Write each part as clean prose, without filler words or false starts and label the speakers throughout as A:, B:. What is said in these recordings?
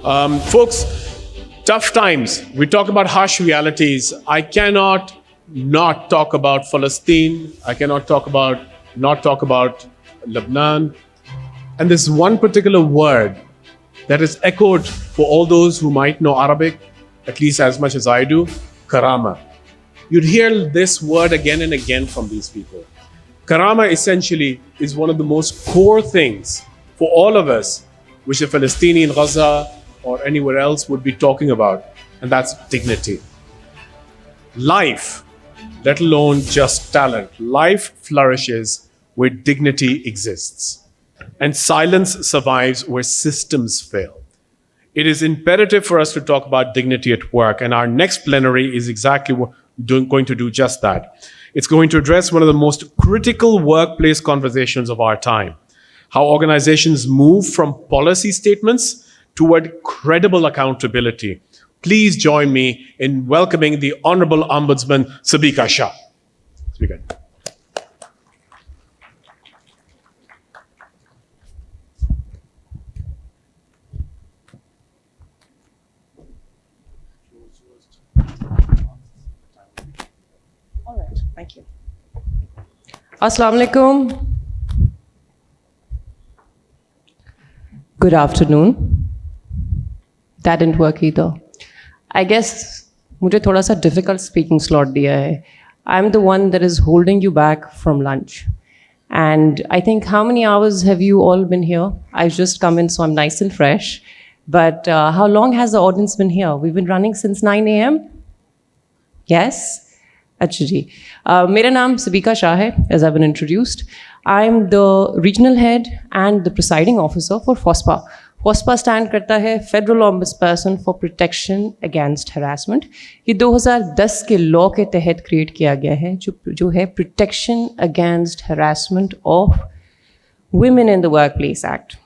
A: Folks, tough times. We talk about harsh realities. I cannot not talk about Palestine. I cannot not talk about Lebanon. And there's one particular word that is echoed for all those who might know Arabic, at least as much as I do, karama. You'd hear this word again and again from these people. Karama essentially is one of the most core things for all of us, which a Palestinian in Gaza or anywhere else would be talking about, and that's dignity. Life, let alone just talent, life flourishes where dignity exists, and silence survives where systems fail. It is imperative for us to talk about dignity at work, and our next plenary is exactly going to do just that. It's going to address one of the most critical workplace conversations of our time: how organizations move from policy statements toward credible accountability. Please join me in welcoming the Honorable Ombudsman Sabika Shah. Speaker.
B: All right, thank you. Assalamu alaikum. Good afternoon. That didn't work either. I guess मुझे थोड़ा सा difficult speaking slot दिया है. I'm the one that is holding you back from lunch. And I think, how many hours have you all been here? I've just come in, so I'm nice and fresh. But how long has the audience been here? We've been running since 9 a.m. Yes? अच्छा जी. मेरा नाम Sabika Shah है, as I've been introduced. I'm the regional head and the presiding officer for FOSPA. FOSPA stand करता है Federal Ombudsperson for Protection Against Harassment. ये 2010 के law के तहत क्रिएट किया गया है, जो है Protection Against Harassment of Women in the Workplace Act.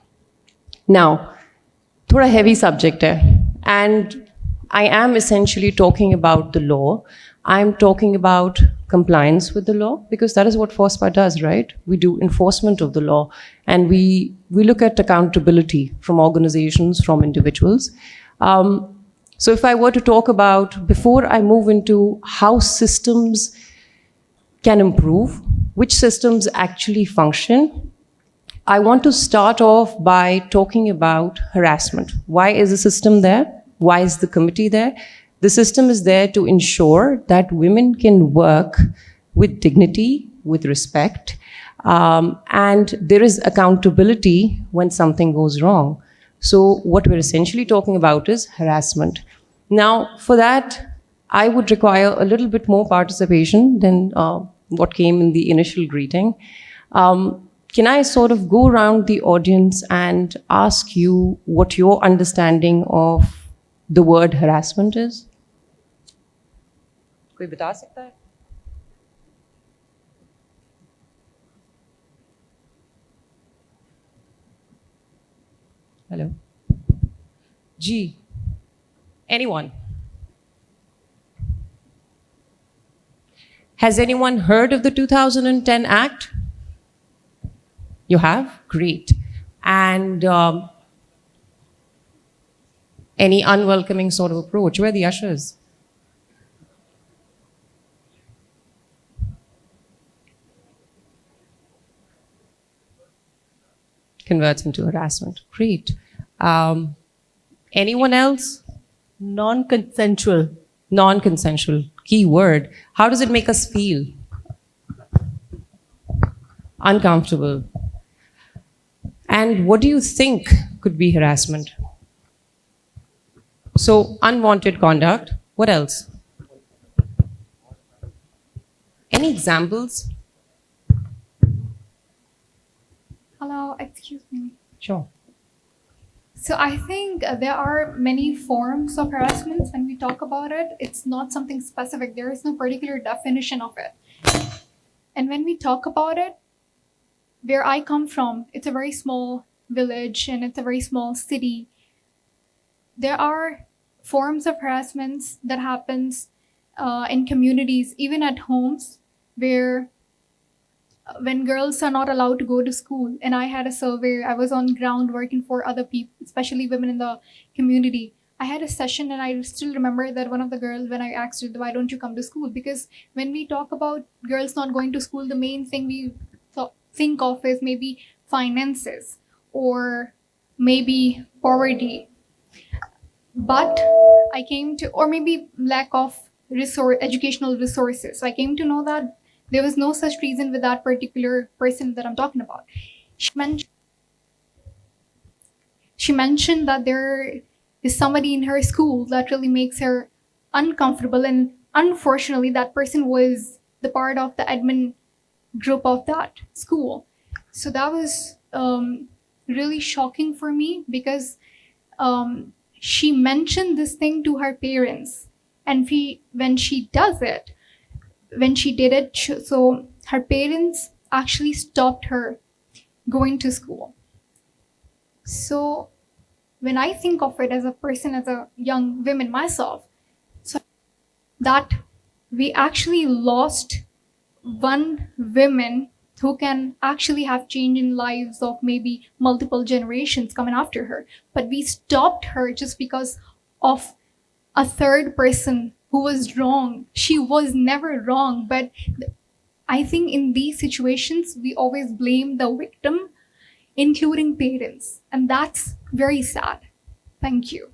B: Now, थोड़ा heavy subject है, and I am essentially talking about the law. I'm talking about compliance with the law, because that is what FOSPA does, right? We do enforcement of the law, and we look at accountability from organizations, from individuals. So if I were to talk about, before I move into how systems can improve, which systems actually function, I want to start off by talking about harassment. Why is the system there? Why is the committee there? The system is there to ensure that women can work with dignity, with respect, and there is accountability when something goes wrong. So what we're essentially talking about is harassment. Now, for that, I would require a little bit more participation than what came in the initial greeting. Can I sort of go around the audience and ask you what your understanding of the word harassment is? कोई बता सकता है? Hello? G. Anyone? Has anyone heard of the 2010 Act? You have? Great. And any unwelcoming sort of approach? Where are the ushers? Converts into harassment. Great. Anyone else?
C: Non-consensual.
B: Non-consensual. Key word. How does it make us feel? Uncomfortable. And what do you think could be harassment? So, unwanted conduct. What else? Any examples?
D: Hello, excuse me.
B: Sure.
D: So I think there are many forms of harassment. When we talk about it, it's not something specific. There is no particular definition of it. And when we talk about it, where I come from, it's a very small village and it's a very small city. There are forms of harassments that happens in communities, even at homes, where when girls are not allowed to go to school. And I had a survey, I was on ground working for other people, especially women in the community. I had a session and I still remember that one of the girls, when I asked her, why don't you come to school? Because when we talk about girls not going to school, the main thing we think of is maybe finances or maybe poverty. But I came to, or maybe lack of educational resources. So I came to know that there was no such reason with that particular person that I'm talking about. She mentioned that there is somebody in her school that really makes her uncomfortable, and unfortunately that person was the part of the admin group of that school. So that was really shocking for me, because she mentioned this thing to her parents, and when she did it, so her parents actually stopped her going to school. So when I think of it as a person, as a young woman myself, so that we actually lost one woman who can actually have change in lives of maybe multiple generations coming after her. But we stopped her just because of a third person who was wrong. She was never wrong, but I think in these situations, we always blame the victim, including parents. And that's very sad. Thank you.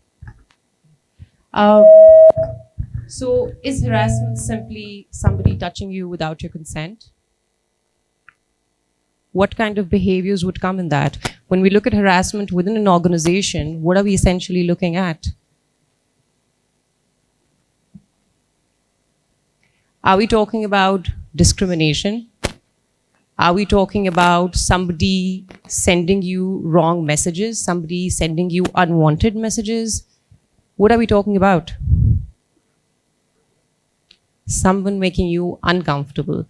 B: So is harassment simply somebody touching you without your consent? What kind of behaviors would come in that? When we look at harassment within an organization, what are we essentially looking at? Are we talking about discrimination? Are we talking about somebody sending you wrong messages, somebody sending you unwanted messages? What are we talking about? Someone making you uncomfortable.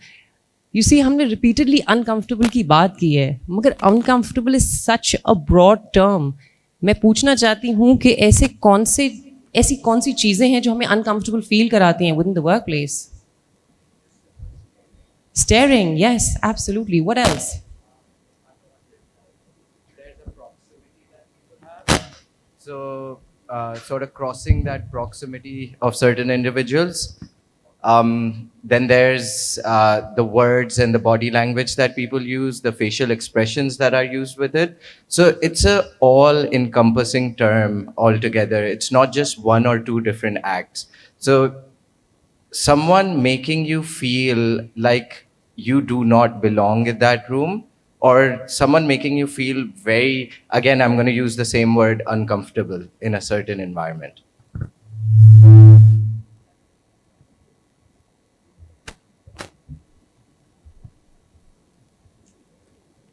B: You see, हमने repeatedly uncomfortable की बात की है, मगर uncomfortable is such a broad term. मैं पूछना चाहती हूँ कि ऐसी कौन सी चीज़ें हैं जो हमें uncomfortable feel कराती हैं within the workplace? Staring, yes, absolutely. What else?
E: There's a proximity that people have. So, sort of crossing that proximity of certain individuals. Then there's the words and the body language that people use, the facial expressions that are used with it. So it's a all-encompassing term altogether. It's not just one or two different acts. So someone making you feel like you do not belong in that room, or someone making you feel very, again, I'm going to use the same word, uncomfortable in a certain environment.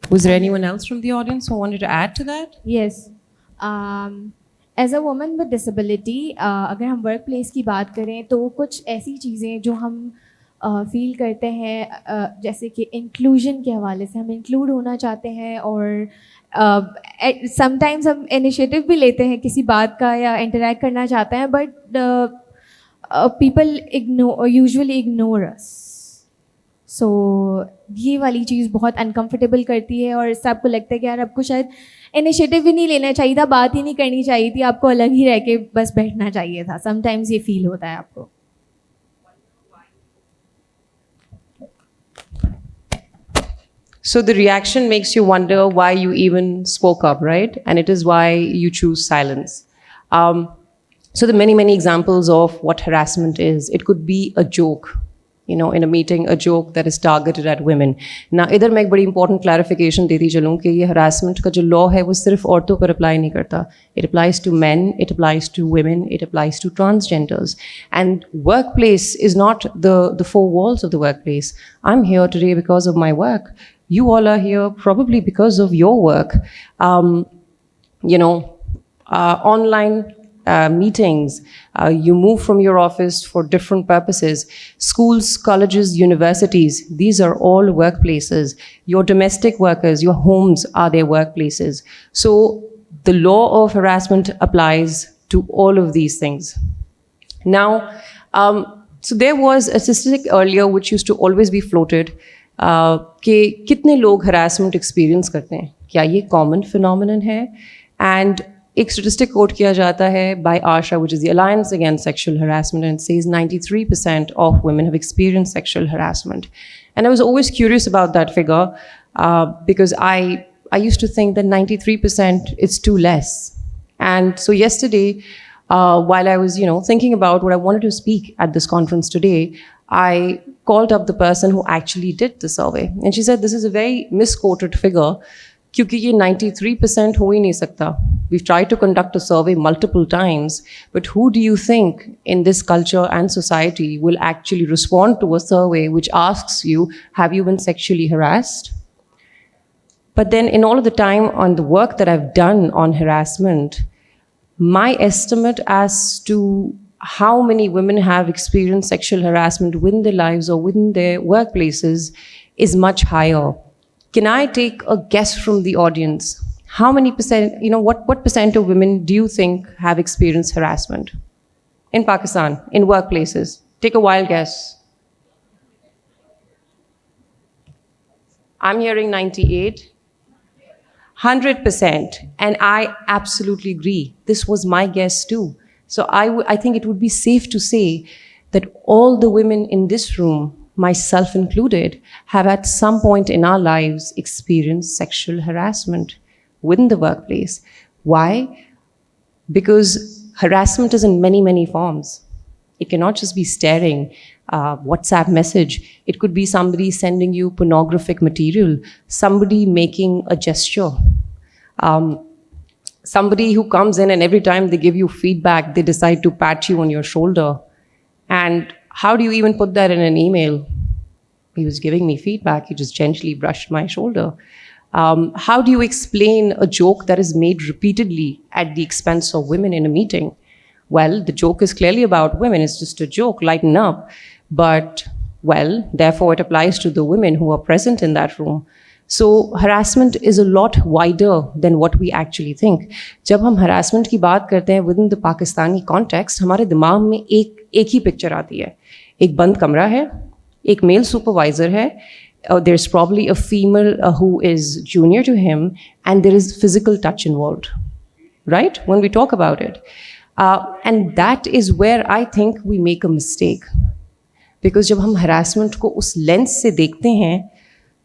B: Was there anyone else from the audience who wanted to add to that?
F: Yes. As a woman with disability, अगर हम work place की बात करें तो कुछ ऐसी चीज़ें जो हम फील करते हैं, जैसे कि इंक्लूजन के हवाले से हम इंक्लूड होना चाहते हैं, और समटाइम्स हम इनिशिएटिव भी लेते हैं किसी बात का या इंटरेक्ट करना चाहते हैं, बट पीपल यूजुअली इग्नोर अस. सो ये वाली चीज़ बहुत अनकंफर्टेबल करती है, और सबको लगता है कि यार आपको शायद इनिशिएटिव भी नहीं लेना चाहिए था, बात ही नहीं करनी चाहिए थी, आपको अलग ही रह के बस बैठना चाहिए था. समटाइम्स ये फील होता है आपको.
B: So the reaction makes you wonder why you even spoke up, right? And it is why you choose silence. So the many examples of what harassment is. It could be a joke, you know, in a meeting, a joke that is targeted at women. Now, इधर मैं एक बड़ी important clarification देती चलूँ कि ये harassment का जो law है वो सिर्फ औरतों पर apply नहीं करता. It applies to men, it applies to women, it applies to transgenders. And workplace is not the four walls of the workplace. I'm here today because of my work. You all are here probably because of your work. Online meetings, you move from your office for different purposes. Schools, colleges, universities, these are all workplaces. Your domestic workers, your homes are their workplaces. So the law of harassment applies to all of these things. Now, so there was a statistic earlier which used to always be floated, कि कितने लोग harassment experience करते हैं, क्या ये common phenomenon है? And एक statistic quote किया जाता है by Asha, which is the Alliance Against Sexual Harassment, and it says 93% of women have experienced sexual harassment. And I was always curious about that figure because I used to think that 93% is too less. And so yesterday, while I was, thinking about what I wanted to speak at this conference today, I called up the person who actually did the survey. And she said, this is a very misquoted figure, क्योंकि ये 93% हो ही नहीं सकता. We've tried to conduct a survey multiple times, but who do you think in this culture and society will actually respond to a survey which asks you, have you been sexually harassed? But then in all of the time on the work that I've done on harassment, my estimate as to how many women have experienced sexual harassment within their lives or within their workplaces is much higher. Can I take a guess from the audience? How many percent, what percent of women do you think have experienced harassment in Pakistan, in workplaces? Take a wild guess. I'm hearing 98. 100%. And I absolutely agree. This was my guess too. So I think it would be safe to say that all the women in this room, myself included, have at some point in our lives experienced sexual harassment within the workplace. Why? Because harassment is in many, many forms. It cannot just be staring, WhatsApp message. It could be somebody sending you pornographic material, somebody making a gesture, somebody who comes in and every time they give you feedback, they decide to pat you on your shoulder. And how do you even put that in an email? He was giving me feedback. He just gently brushed my shoulder. How do you explain a joke that is made repeatedly at the expense of women in a meeting? Well, the joke is clearly about women. It's just a joke. Lighten up. But, well, therefore it applies to the women who are present in that room. So harassment is a lot wider than what we actually think. जब हम harassment की बात करते हैं within the Pakistani context, हमारे दिमाग में एक ही picture आती है. एक बंद कमरा है, एक male supervisor है, there's probably a female who is junior to him, and there is physical touch involved, right? When we talk about it. And that is where I think we make a mistake. Because जब हम harassment को उस lens से देखते हैं,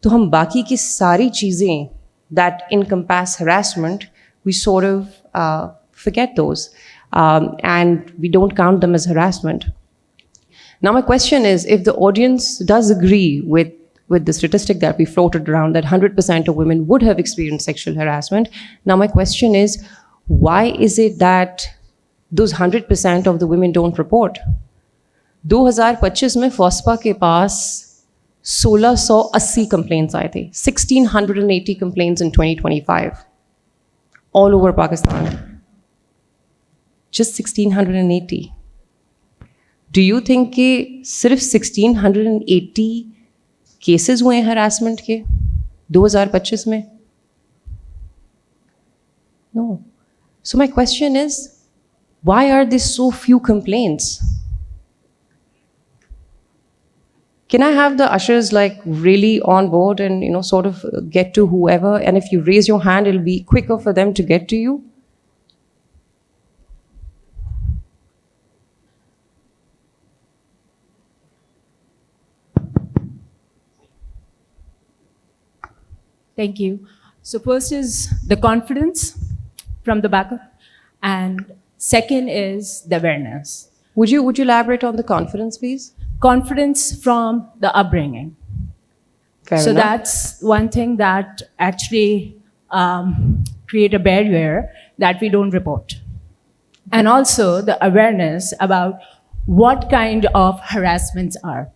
B: तो हम बाकी की सारी चीज़ें that encompass harassment, we sort of forget those, and we don't count them as harassment. Now my question is, if the audience does agree with the statistic that we floated around, that 100% of women would have experienced sexual harassment, now my question is, why is it that those 100% of the women don't report? 2025 में FOSPA के पास 1680 complaints आए थे, 1680 complaints in 2025, all over Pakistan. Just 1680. Do you think कि सिर्फ 1680 cases हुए हैं harassment के 2025 में? No. So my question is, why are there so few complaints? Can I have the ushers really on board and sort of get to whoever, and if you raise your hand, it'll be quicker for them to get to you?
C: Thank you. So first is the confidence from the backup, and second is the awareness.
B: Would you elaborate on the confidence, please?
C: Confidence from the upbringing.
B: Fair
C: So
B: enough.
C: that's one thing that actually create a barrier that we don't report. And also the awareness about what kind of harassments are.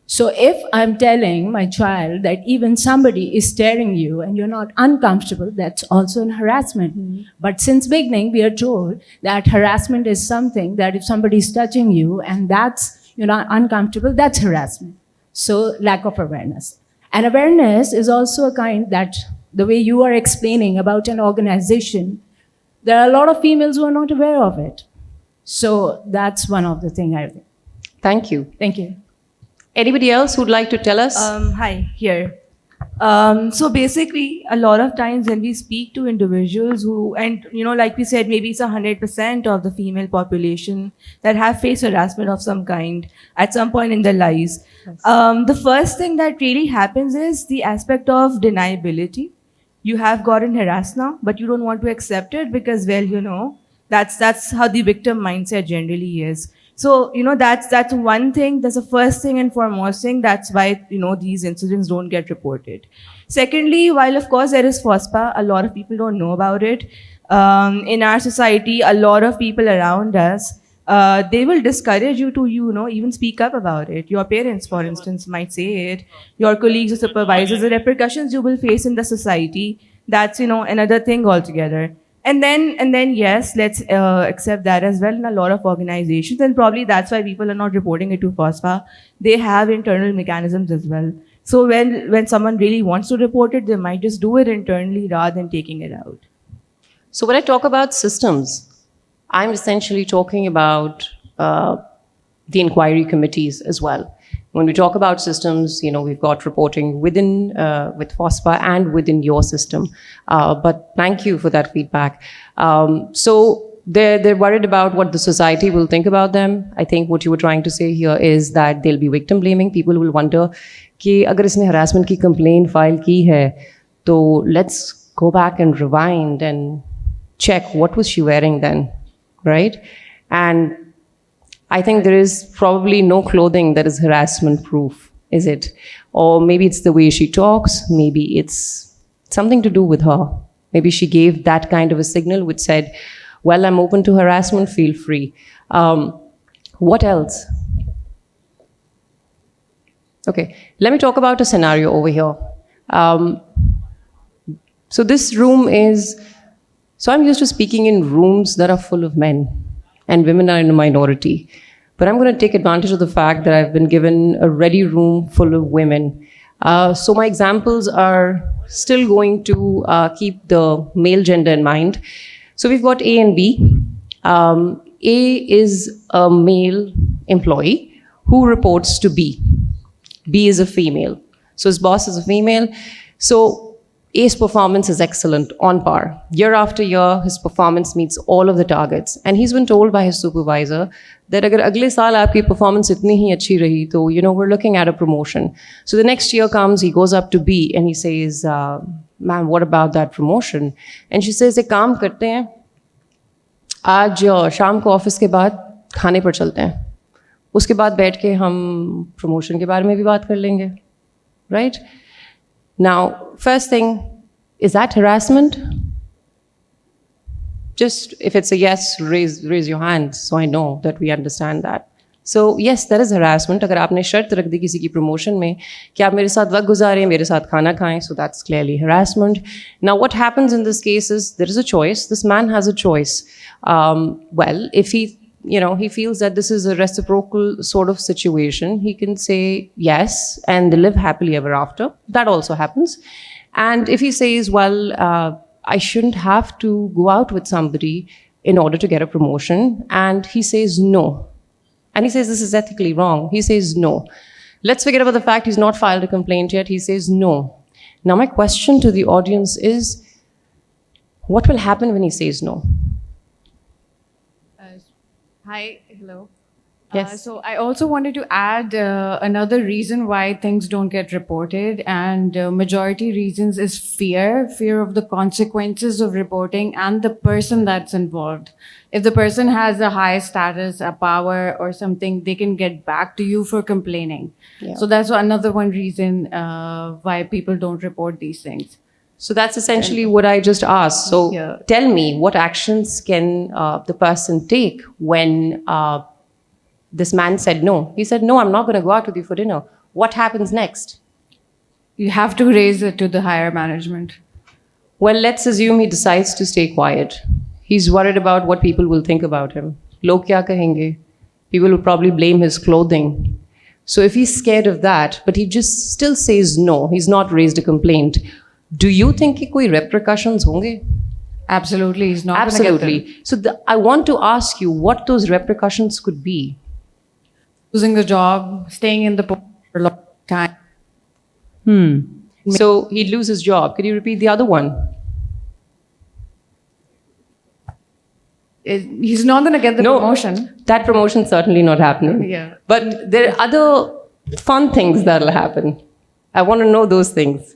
C: So if I'm telling my child that even somebody is staring you and you're not uncomfortable, that's also an harassment. But since beginning, we are told that harassment is something that if somebody is touching you and you're not uncomfortable, that's harassment. So lack of awareness. And awareness is also a kind that the way you are explaining about an organization, there are a lot of females who are not aware of it. So that's one of the things I think.
B: Thank you.
C: Thank you.
B: Anybody else who'd like to tell us?
G: Hi, here. So basically, a lot of times when we speak to individuals who, and like we said, maybe it's 100% of the female population that have faced harassment of some kind at some point in their lives. The first thing that really happens is the aspect of deniability. You have gotten harassed now, but you don't want to accept it because, well, that's how the victim mindset generally is. So, that's one thing. That's the first thing and foremost thing. That's why, these incidents don't get reported. Secondly, while of course there is FOSPA, a lot of people don't know about it. In our society, a lot of people around us, they will discourage you to, even speak up about it. Your parents, for instance, might say it. Your colleagues or supervisors, the repercussions you will face in the society, that's, another thing altogether. And then yes, let's accept that as well in a lot of organizations, and probably that's why people are not reporting it to FOSPA. They have internal mechanisms as well. So when someone really wants to report it, they might just do it internally rather than taking it out.
B: So when I talk about systems, I'm essentially talking about the inquiry committees as well. When we talk about systems, we've got reporting within with FOSPA and within your system. But thank you for that feedback. So they're worried about what the society will think about them. I think what you were trying to say here is that they'll be victim blaming. People will wonder कि अगर इसने harassment की complaint file की है, तो let's go back and rewind and check what was she wearing then, right? And I think there is probably no clothing that is harassment proof, is it? Or maybe it's the way she talks, maybe it's something to do with her. Maybe she gave that kind of a signal which said, well, I'm open to harassment, feel free. What else? Okay, let me talk about a scenario over here. So this room is, so I'm used to speaking in rooms that are full of men, and women are in a minority. But I'm going to take advantage of the fact that I've been given a ready room full of women. So my examples are still going to keep the male gender in mind. So we've got A and B. A is a male employee who reports to B. B is a female. So his boss is a female. So A's performance is excellent, on par. Year after year, his performance meets all of the targets. And he's been told by his supervisor that agar agle saal aapki performance itni hi achhi rahi, to, we're looking at a promotion. So the next year comes, he goes up to B and he says, ma'am, what about that promotion? And she says, ek kaam karte hain, aaj shaam ko office ke baad khane par chalte hain. Uske baad baith ke hum promotion ke baare mein bhi baat kar lenge, right? Now, first thing, is that harassment? Just if it's a yes, raise your hand so I know that we understand that. So yes, that is harassment. अगर आपने शर्त रख दी किसी की promotion में कि आप मेरे साथ वक्त गुजारें, मेरे साथ खाना खाएं, so that's clearly harassment. Now, what happens in this case is there is a choice. This man has a choice. Well, if he feels that this is a reciprocal sort of situation, he can say yes and they live happily ever after. That also happens. And if he says, well, I shouldn't have to go out with somebody in order to get a promotion, and he says no, and he says this is ethically wrong, he says no. Let's forget about the fact he's not filed a complaint yet, he says no. Now my question to the audience is, what will happen when he says no?
H: Hi, hello.
B: Yes.
H: So I also wanted to add another reason why things don't get reported, and majority reasons is fear of the consequences of reporting and the person that's involved. If the person has a high status, a power or something, they can get back to you for complaining.
B: Yeah.
H: So that's another one reason why people don't report these things.
B: So that's essentially what I just asked. So
H: Yeah.
B: tell me, what actions can the person take when this man said no? He said, no, I'm not going to go out with you for dinner. What happens next?
H: You have to raise it to the higher management.
B: Well, let's assume he decides to stay quiet. He's worried about what people will think about him. Log kya kahenge? People will probably blame his clothing. So if he's scared of that, but he just still says no, he's not raised a complaint, do you think कि कोई repercussions होंगे?
H: Absolutely, he's not gonna get them.
B: Absolutely. So I want to ask you what those repercussions could be.
H: Losing the job, staying in the for a long time.
B: So he'd lose his job. Could you repeat the other one?
H: He's not going to get the promotion.
B: That promotion's certainly not happening.
H: Yeah.
B: But there are other fun things that'll happen. I want to know those things.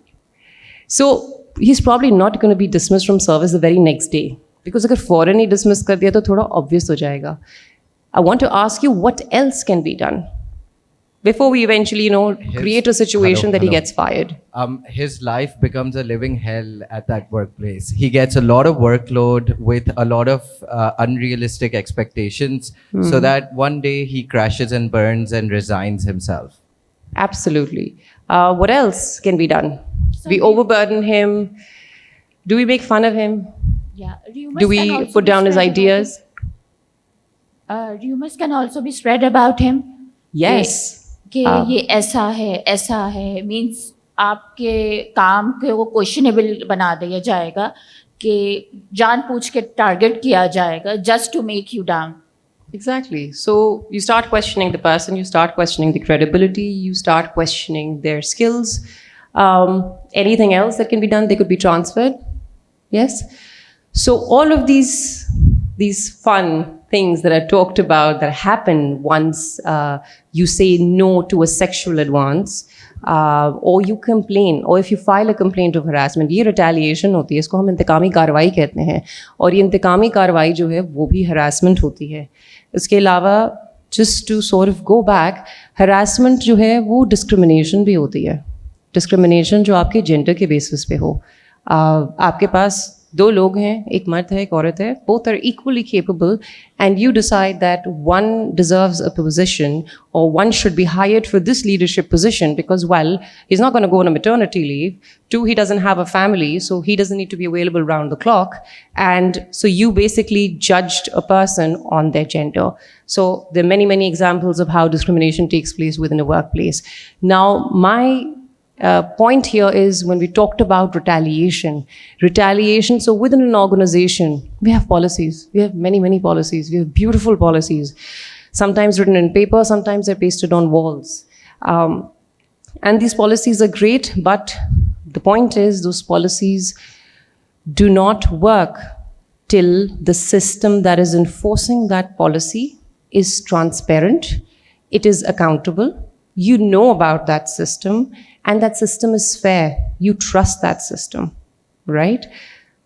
B: So he's probably not going to be dismissed from service the very next day. Because अगर फौरन ही dismiss कर दिया तो थोड़ा obvious हो जाएगा. I want to ask you what else can be done before we eventually, create a situation that he gets fired.
E: His life becomes a living hell at that workplace. He gets a lot of workload with a lot of unrealistic expectations, so that one day he crashes and burns and resigns himself.
B: Absolutely. What else can be done? We overburden him. Do we make fun of him?
I: Yeah, rumors
B: Do
I: can
B: we
I: also
B: put
I: be
B: down his
I: spread about
B: ideas?
I: him. Rumors can also be spread about him.
B: Yes.
I: कि ये ऐसा है means आपके काम को questionable बना दिया जाएगा कि जानबूझ के टारगेट किया जाएगा just to make you down.
B: Exactly. So you start questioning the person, you start questioning the credibility, you start questioning their skills. Anything else that can be done, they could be transferred. Yes. So all of these fun things that are talked about that happen once you say no to a sexual advance, or you complain, or if you file a complaint of harassment, ये retaliation होती है, इसको हम इंतकामी कार्रवाई कहते हैं, और ये इंतकामी कार्रवाई जो है वो भी harassment होती है. इसके अलावा just to sort of go back, harassment जो है वो discrimination भी होती है. Discrimination जो आपके gender के basis पे हो. आपके पास दो लोग हैं, एक मर्द है, एक औरत है, both are equally capable, and you decide that one deserves a position or one should be hired for this leadership position because, well, he's not going to go on a maternity leave. 2, he doesn't have a family, so he doesn't need to be available round the clock. And so you basically judged a person on their gender. So there are many, many examples of how discrimination takes place within a workplace. Now, my point here is when we talked about retaliation, so within an organization, we have policies. We have many, many policies. We have beautiful policies, sometimes written in paper, sometimes they're pasted on walls. And these policies are great, but the point is those policies do not work till the system that is enforcing that policy is transparent, it is accountable, you know about that system, and that system is fair. You trust that system, right?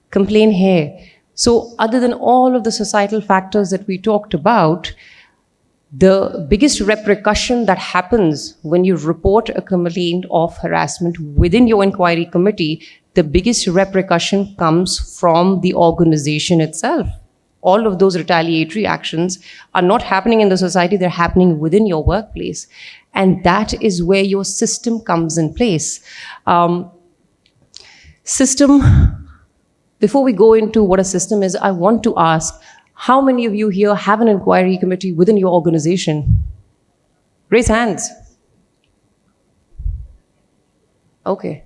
B: Complain here. So other than all of the societal factors that we talked about, the biggest repercussion that happens when you report a complaint of harassment within your inquiry committee, the biggest repercussion comes from the organization itself. All of those retaliatory actions are not happening in the society, they're happening within your workplace. And that is where your system comes in place. Before we go into what a system is, I want to ask, how many of you here have an inquiry committee within your organization? Raise hands. Okay.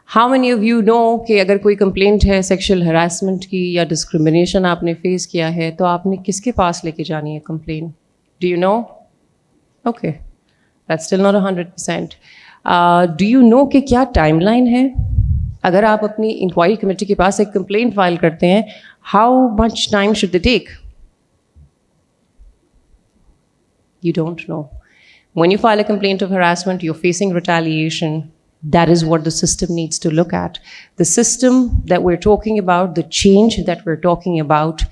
B: How many of you know कि अगर कोई complaint है sexual harassment की या discrimination आपने face किया है तो आपने किसके पास लेके जानी है complaint? Do you know? Okay. That's still not 100%. Do you know कि क्या timeline है? अगर आप अपनी inquiry committee के पास एक complaint file करते हैं, how much time should they take? You don't know. When you file a complaint of harassment, you're facing retaliation. That is what the system needs to look at. The system that we're talking about, the change that we're talking about,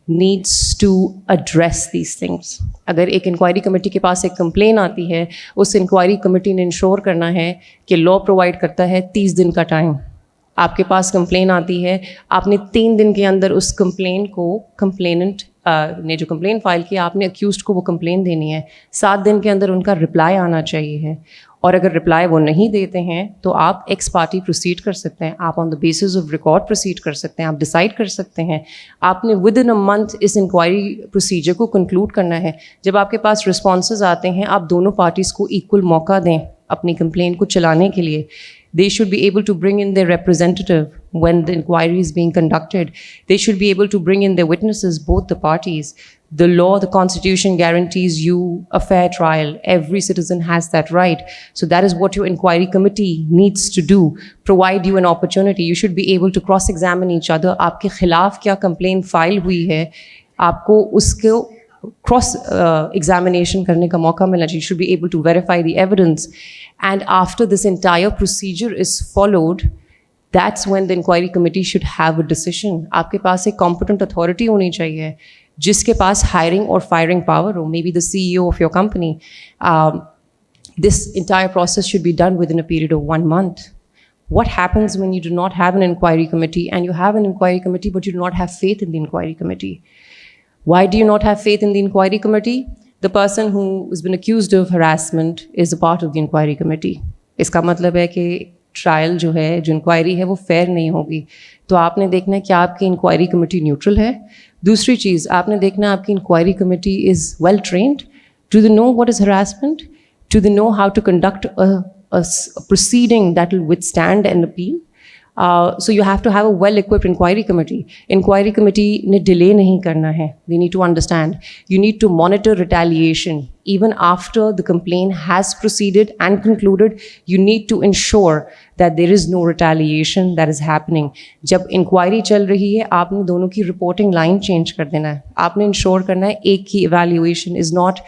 B: needs to address these things. अगर एक inquiry committee के पास एक complain आती है, उस inquiry committee ने ensure करना है कि लॉ प्रोवाइड करता है 30 दिन का टाइम. आपके पास कंप्लेन आती है, आपने 3 दिन के अंदर उस कंप्लेन को कंप्लेनेंट ने जो कंप्लेन फाइल किया, आपने अक्यूज्ड को वो कंप्लेन देनी है. 7 दिन के अंदर उनका रिप्लाई आना चाहिए है. और अगर रिप्लाई वो नहीं देते हैं तो आप एक्स पार्टी प्रोसीड कर सकते हैं, आप on the basis of record proceed कर सकते हैं, आप डिसाइड कर सकते हैं. आपने विद इन अ मंथ इस इंक्वायरी प्रोसीजर को कंक्लूड करना है. जब आपके पास रिस्पॉन्सेज आते हैं, आप दोनों पार्टीज़ को इक्वल मौका दें अपनी कंप्लेन को चलाने के लिए. They should be able to bring in their representative when the inquiry is being conducted. They should be able to bring in their witnesses, both the parties. The law, the Constitution guarantees you a fair trial. Every citizen has that right. So that is what your inquiry committee needs to do, provide you an opportunity. You should be able to cross-examine each other. आपके खिलाफ क्या complaint file हुई है, आपको उसको cross-examination करने का मौका मिलना चाहिए. You should be able to verify the evidence. And after this entire procedure is followed, that's when the inquiry committee should have a decision. आपके पास एक competent authority होनी चाहिए, जिसके पास hiring or firing power हो, maybe the CEO of your company. This entire process should be done within a period of 1 month. What happens when you do not have an inquiry committee and you have an inquiry committee but you do not have faith in the inquiry committee? Why do you not have faith in the inquiry committee? The person who has been accused of harassment is a part of the inquiry committee. इसका मतलब है कि trial जो है, जो inquiry है, वो fair नहीं होगी. तो आपने देखना है कि आपकी इंक्वायरी कमेटी न्यूट्रल है. दूसरी चीज़ आपने देखना है आपकी inquiry committee is well trained. Do they know what is harassment? Do they know how to conduct a proceeding that will withstand an appeal? So you have to have a well-equipped inquiry committee. Inquiry committee ne delay nahi karna hai. They need to understand. You need to monitor retaliation. Even after the complaint has proceeded and concluded, you need to ensure that there is no retaliation that is happening. जब inquiry चल रही है, आपने दोनों की reporting line change कर देना है. आपने ensure करना है एक की evaluation is not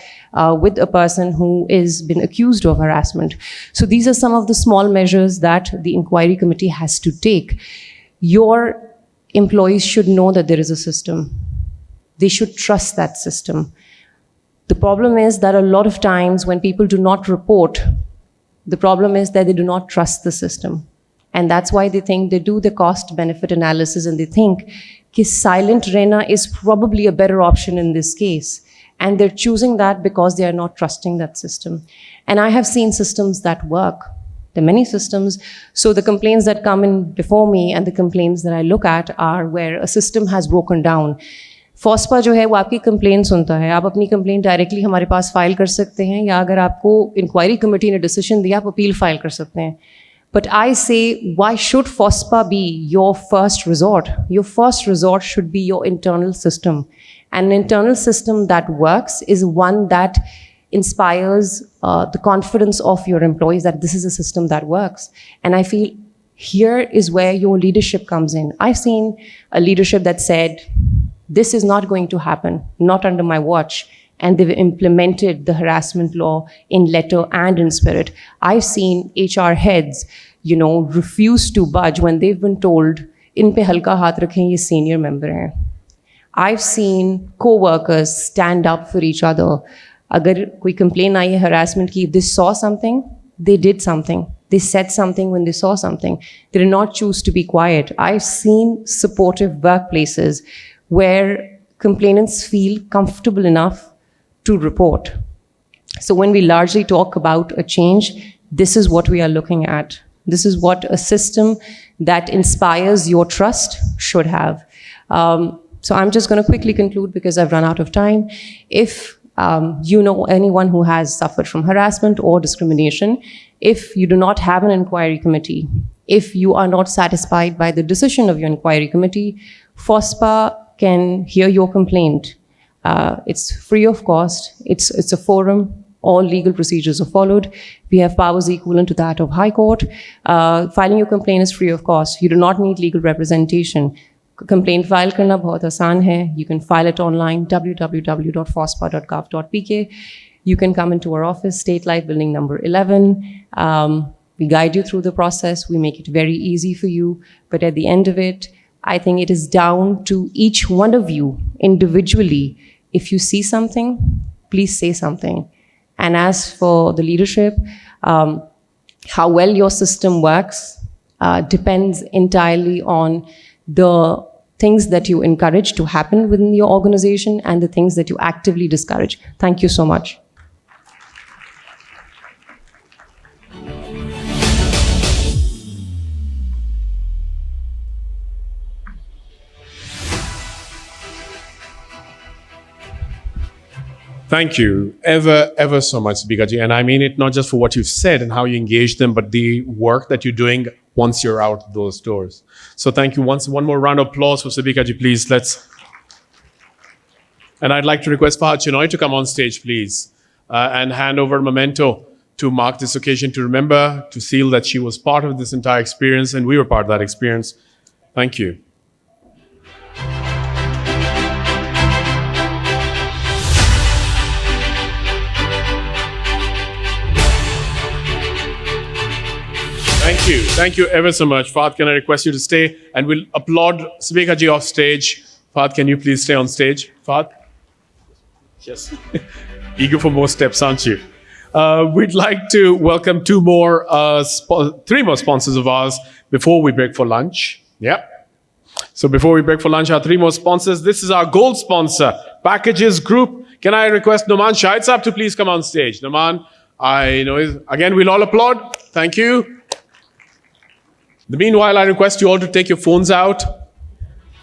B: with a person who is been accused of harassment. So these are some of the small measures that the inquiry committee has to take. Your employees should know that there is a system. They should trust that system. The problem is that a lot of times when people do not report, the problem is that they do not trust the system. And that's why they think they do the cost-benefit analysis and they think that silent rehna is probably a better option in this case. And they're choosing that because they are not trusting that system. And I have seen systems that work. There are many systems. So the complaints that come in before me and the complaints that I look at are where a system has broken down. फॉस्पा जो है वो आपकी complaint सुनता है. आप अपनी complaint directly हमारे पास file कर सकते हैं, या अगर आपको इंक्वायरी कमेटी ने डिसीजन दिया आप अपील फाइल कर सकते हैं. But I say why should Fospa be your first resort? Your first resort should be your internal system. And an internal system that works is one that inspires the confidence of your employees that this is a system that works. And I feel here is where your leadership comes in. I've seen a leadership that said, this is not going to happen, not under my watch. And they've implemented the harassment law in letter and in spirit. I've seen HR heads, refuse to budge when they've been told, in pe halka haath rakhein, ye senior member hain. I've seen co-workers stand up for each other. Agar koi complaint aayi hai harassment ki, if they saw something, they did something. They said something when they saw something. They did not choose to be quiet. I've seen supportive workplaces where complainants feel comfortable enough to report. So when we largely talk about a change, this is what we are looking at. This is what a system that inspires your trust should have. So I'm just going to quickly conclude because I've run out of time. If you know anyone who has suffered from harassment or discrimination, if you do not have an inquiry committee, if you are not satisfied by the decision of your inquiry committee, FOSPA can hear your complaint. It's free of cost. It's a forum. All legal procedures are followed. We have powers equivalent to that of High Court. Filing your complaint is free of cost. You do not need legal representation. Complaint file karna bahut aasan hai. You can file it online, www.fospa.gov.pk. You can come into our office, State Life Building number 11. We guide you through the process. We make it very easy for you. But at the end of it, I think it is down to each one of you individually. If you see something, please say something. And as for the leadership, how well your system works depends entirely on the things that you encourage to happen within your organization and the things that you actively discourage. Thank you so much.
A: Thank you ever so much, Sabika ji. And I mean it not just for what you've said and how you engage them, but the work that you're doing once you're out those doors. So thank you. One more round of applause for Sabika ji, please. And I'd like to request Fahad Chinoy to come on stage, please, and hand over a memento to mark this occasion, to remember, to seal that she was part of this entire experience and we were part of that experience. Thank you. Thank you ever so much. Fahad, can I request you to stay? And we'll applaud Sabika ji off stage. Fahad, can you please stay on stage? Fahad? Yes. Eager for more steps, aren't you? We'd like to welcome three more sponsors of ours before we break for lunch. Yep. So before we break for lunch, our three more sponsors. This is our gold sponsor, Packages Group. Can I request Noman Shahid Saab to please come on stage? Noman, I know, again, we'll all applaud. Thank you. Meanwhile, I request you all to take your phones out.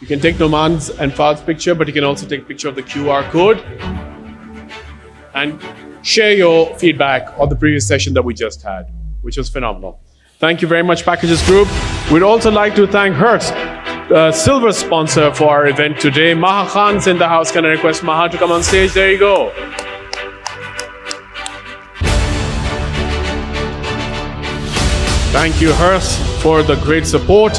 A: You can take Noman's and Fahad's picture, but you can also take a picture of the QR code and share your feedback on the previous session that we just had, which was phenomenal. Thank you very much, Packages Group. We'd also like to thank Hearst, silver sponsor for our event today. Maha Khan's in the house. Can I request Maha to come on stage? There you go. Thank you, Hearst, for the great support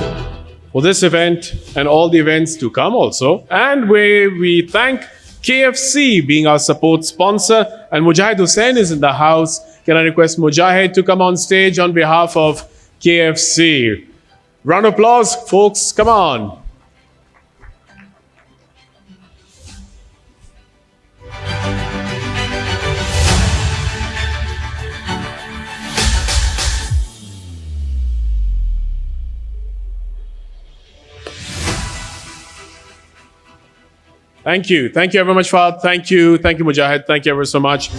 A: for this event and all the events to come also. And we thank KFC being our support sponsor. And Mujahid Hussain is in the house. Can I request Mujahid to come on stage on behalf of KFC? Round of applause, folks. Come on. Thank you. Thank you very much, Fahad. Thank you. Thank you, Mujahid. Thank you ever so much.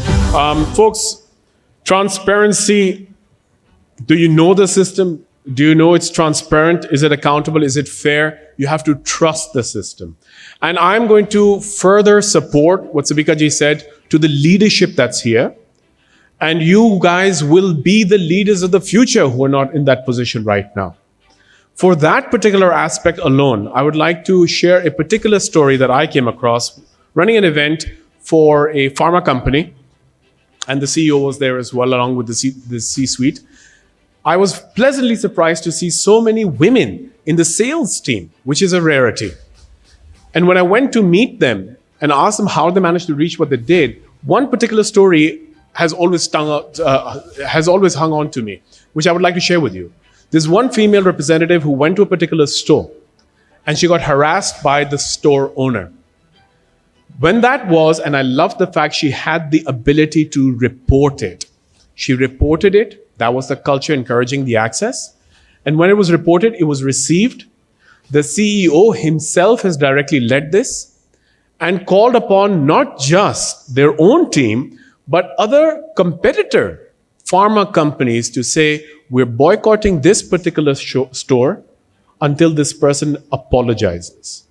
A: Folks, transparency. Do you know the system? Do you know it's transparent? Is it accountable? Is it fair? You have to trust the system. And I'm going to further support what Sabika ji said to the leadership that's here. And you guys will be the leaders of the future who are not in that position right now. For that particular aspect alone, I would like to share a particular story that I came across running an event for a pharma company. And the CEO was there as well, along with the C-suite. I was pleasantly surprised to see so many women in the sales team, which is a rarity. And when I went to meet them and asked them how they managed to reach what they did, one particular story has always hung on to me, which I would like to share with you. There's one female representative who went to a particular store and she got harassed by the store owner. When that was, and I loved the fact she had the ability to report it. She reported it. That was the culture encouraging the access. And when it was reported, it was received. The CEO himself has directly led this and called upon not just their own team, but other competitor pharma companies to say, we're boycotting this particular store until this person apologizes.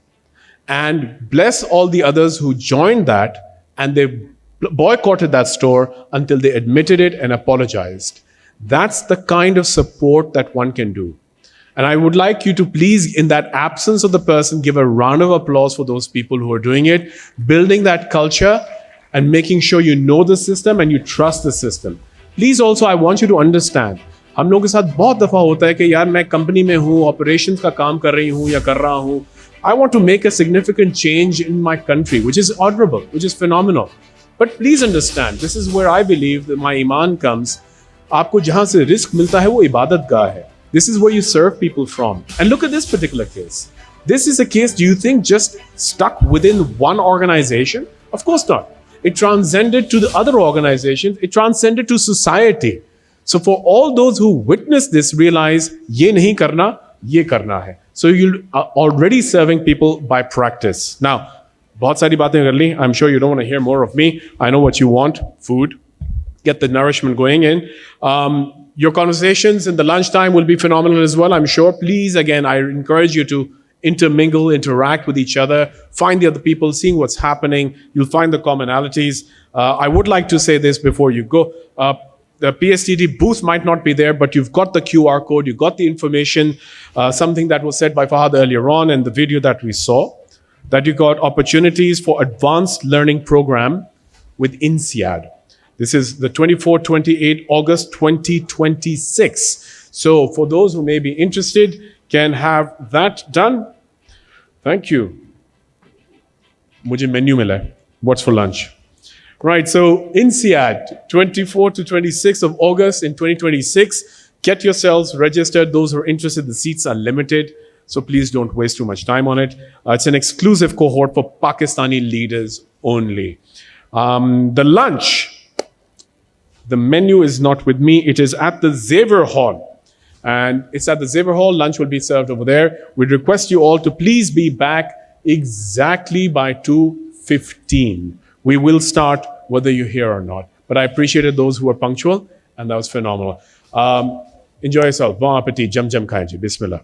A: And bless all the others who joined that and they boycotted that store until they admitted it and apologized. That's the kind of support that one can do. And I would like you to please, in that absence of the person, give a round of applause for those people who are doing it, building that culture and making sure you know the system and you trust the system. Please also, I want you to understand, हम लोगों के साथ बहुत दफ़ा होता है कि यार मैं कंपनी में हूँ, ऑपरेशंस का काम कर रही हूँ या कर रहा हूँ. I want to make a significant change in my country, which is honorable, which is phenomenal. But please understand, this is where I believe that my iman comes. आपको जहाँ से रिस्क मिलता है वो इबादत गाह है. This is where you serve people from. And look at this particular case. This is a case, do you think, just stuck within one organization? Of course not. It transcended to the other organizations. It transcended to society. So for all those who witness this, realize, ye nahi karna, ye karna hai. So you are already serving people by practice. Now, bahut sari baatein kar li. I'm sure you don't want to hear more of me. I know what you want, food. Get the nourishment going in. Your conversations in the lunchtime will be phenomenal as well, I'm sure. Please, again, I encourage you to intermingle, interact with each other, find the other people, seeing what's happening. You'll find the commonalities. I would like to say this before you go. The PSTD booth might not be there, but you've got the QR code, you've got the information, something that was said by Fahad earlier on in the video that we saw, that you got opportunities for advanced learning program with INSEAD. This is the 24-28 August 2026. So for those who may be interested, can have that done. Thank you. Mujhe menu mila hai. What's for lunch? Right, so INSEAD, 24 to 26 of August in 2026. Get yourselves registered. Those who are interested, the seats are limited. So please don't waste too much time on it. It's an exclusive cohort for Pakistani leaders only. The lunch, the menu is not with me. It is at the Xavier Hall. And it's at the Xavier Hall. Lunch will be served over there. We request you all to please be back exactly by 2:15. We will start whether you're here or not. But I appreciated those who were punctual, and that was phenomenal. Enjoy yourself. Bon appetit. Jam jam khaye ji. Bismillah.